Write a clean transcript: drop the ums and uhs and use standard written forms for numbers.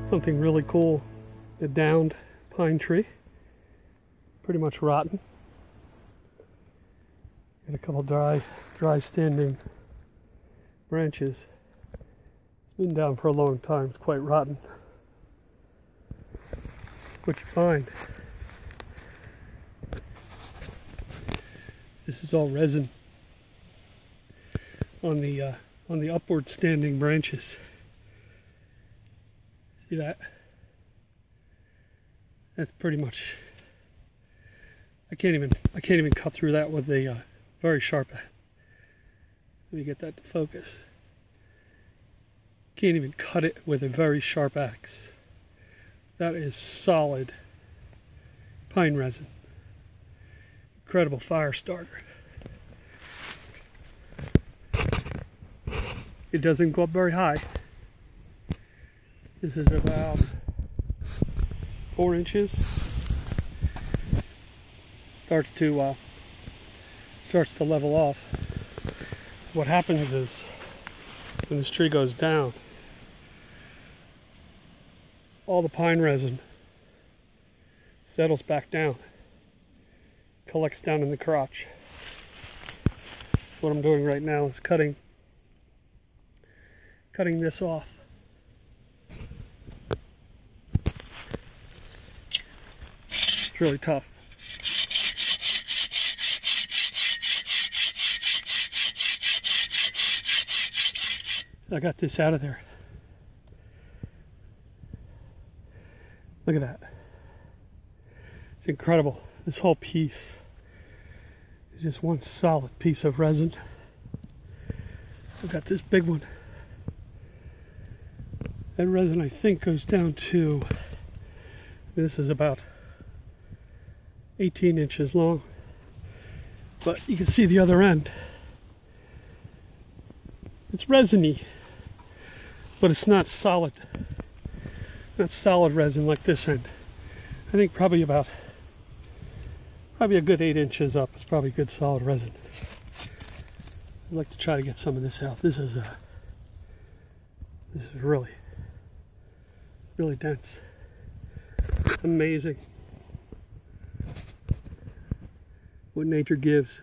Something really cool. A downed pine tree. Pretty much rotten. Got a couple dry standing branches. It's been down for a long time. It's quite rotten. What you find? This is all resin on the upward standing branches. See that? That's pretty much. I can't even cut through that with a very sharp. Let me get that to focus. Can't even cut it with a very sharp axe. That is solid pine resin. Incredible fire starter. It doesn't go up very high. This is about 4 inches. Starts to level off. What happens is when this tree goes down, all the pine resin settles back down, collects down in the crotch. What I'm doing right now is cutting this off. It's really tough. I got this out of there. Look at that. It's incredible. This whole piece is just one solid piece of resin. I've got this big one. That resin, I think, goes down to, this is about 18 inches long. But you can see the other end. It's resiny, but it's not solid. Not solid resin like this end. I think probably a good 8 inches up. It's probably good solid resin. I'd like to try to get some of this out. This is really dense. Amazing what nature gives.